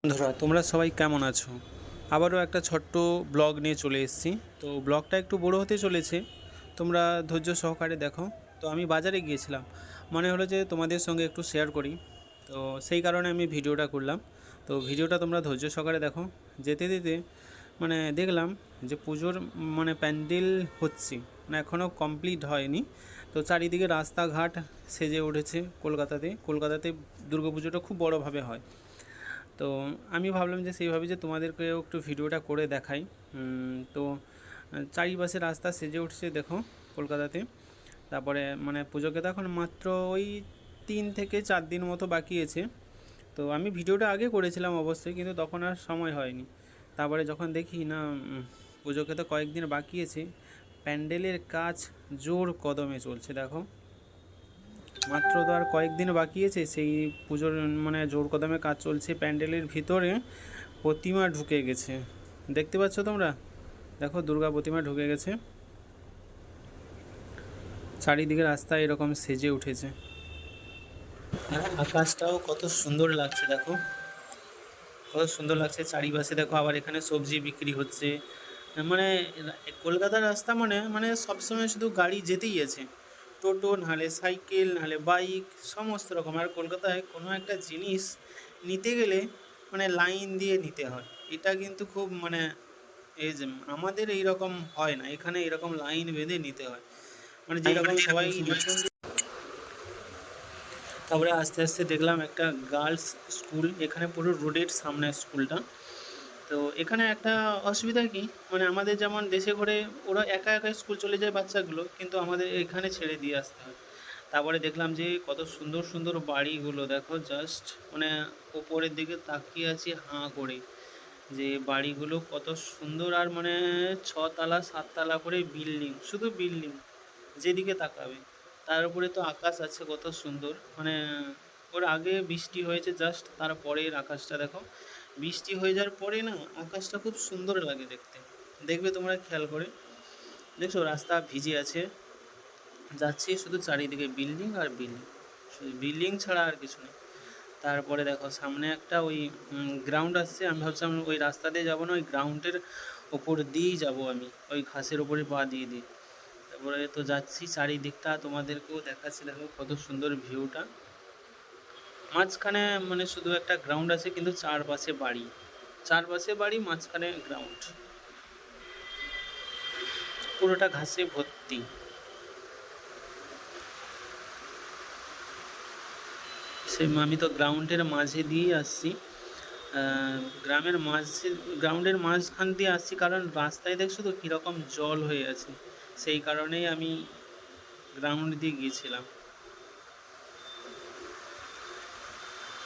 বন্ধুরা তোমরা সবাই কেমন আছো? আবারও একটা ছোট্ট ব্লগ নিয়ে চলে এসেছি। তো ব্লগটা একটু বড় হতে চলেছে, তোমরা ধৈর্য সহকারে দেখো। তো আমি বাজারে গিয়েছিলাম, মনে হলো যে তোমাদের সঙ্গে একটু শেয়ার করি, তো সেই কারণে আমি ভিডিওটা করলাম। তো ভিডিওটা তোমরা ধৈর্য সহকারে দেখো। যেতে যেতে দেখলাম যে পুজোর প্যান্ডেল হচ্ছে, এখনও কমপ্লিট হয়নি। তো চারিদিকে রাস্তাঘাট সেজে উঠেছে। কলকাতাতে দুর্গাপুজোটা খুব বড়োভাবে হয়। তো আমি ভাবলাম যে সেইভাবে যে তোমাদেরকেও একটু ভিডিওটা করে দেখাই। তো চারিপাশে রাস্তা সেজে উঠছে দেখো কলকাতাতে। তারপরে পুজোকে তো এখন মাত্র ওই 3 থেকে 4 দিন মতো বাকি আছে। তো আমি ভিডিওটা আগে করেছিলাম অবশ্যই, কিন্তু তখন আর সময় হয়নি। তারপরে যখন দেখি না পুজোকে তো কয়েকদিন বাকি আছে, প্যান্ডেলের কাজ জোর কদমে চলছে দেখো। মাত্র তো আর কয়েকদিন বাকি আছে, সেই পুজোর জোর কদমে কাজ চলছে। প্যান্ডেলের ভিতরে প্রতিমা ঢুকে গেছে, দেখতে পাচ্ছ তোমরা, দেখো দুর্গা প্রতিমা ঢুকে গেছে। চারিদিকে রাস্তা এরকম সেজে উঠেছে, আর আকাশটাও কত সুন্দর লাগছে দেখো, কত সুন্দর লাগছে চারিপাশে দেখো। আবার এখানে সবজি বিক্রি হচ্ছে। মানে কলকাতার রাস্তা সবসময় শুধু গাড়ি যেতেই আছে, টোটো নাহলে সাইকেল নাহলে বাইক, সমস্ত রকম। আর কলকাতায় কোনো একটা জিনিস নিতে গেলে লাইন দিয়ে নিতে হয়। এটা কিন্তু খুব এই যে আমাদের এই রকম হয় না, এখানে এরকম লাইন বেঁধে নিতে হয়, যেরকম সবাই নতুন। তারপরে আস্তে আস্তে দেখলাম একটা গার্লস স্কুল, এখানে পুরো রোডের সামনে স্কুলটা। তো এখানে একটা অসুবিধা কি, আমাদের যেমন দেশে ঘরে ওরা একা একা স্কুল চলে যায় বাচ্চাগুলো, কিন্তু আমাদের এখানে ছেড়ে দিয়ে আসতে হয়। তারপরে দেখলাম যে কত সুন্দর সুন্দর বাড়িগুলো দেখো, জাস্ট ওপরের দিকে তাকিয়ে আছি হাঁ করে, যে বাড়িগুলো কত সুন্দর। আর 6 তলা 7 তলা করে বিল্ডিং, শুধু বিল্ডিং, যেদিকে তাকাবে তার উপরে তো আকাশ আছে কত সুন্দর। ওর আগে বৃষ্টি হয়েছে জাস্ট, তারপরের আকাশটা দেখো। বৃষ্টি হয়ে যাওয়ার পরে না আকাশটা খুব সুন্দর লাগে দেখতে, দেখবে তোমরা খেয়াল করে। দেখছো রাস্তা ভিজে আছে, যাচ্ছি শুধু চারিদিকে বিল্ডিং আর বিল্ডিং, শুধু বিল্ডিং ছাড়া আর কিছু নেই। তারপরে দেখো সামনে একটা ওই গ্রাউন্ড আসছে, আমি ভাবছিলাম ওই রাস্তা দিয়ে যাবো না, ওই গ্রাউন্ডের ওপর দিয়েই যাবো আমি, ওই ঘাসের ওপরে পা দিয়ে দিই। তারপরে তো যাচ্ছি, চারিদিকটা তোমাদেরকেও দেখাচ্ছি দেখো কত সুন্দর ভিউটা। মাঝখানে শুধু একটা গ্রাউন্ড আছে, কিন্তু চারপাশে বাড়ি, চারপাশে বাড়ি, মাঝখানে গ্রাউন্ড, পুরোটা ঘাসে ভর্তি। আমি তো গ্রাউন্ডের মাঝে দিয়েই আসছি, গ্রাউন্ডের মাঝখান দিয়ে আসছি, কারণ রাস্তায় দেখছো তো কীরকম জল হয়ে আছে, সেই কারণেই আমি গ্রাউন্ড দিয়ে গিয়েছিলাম।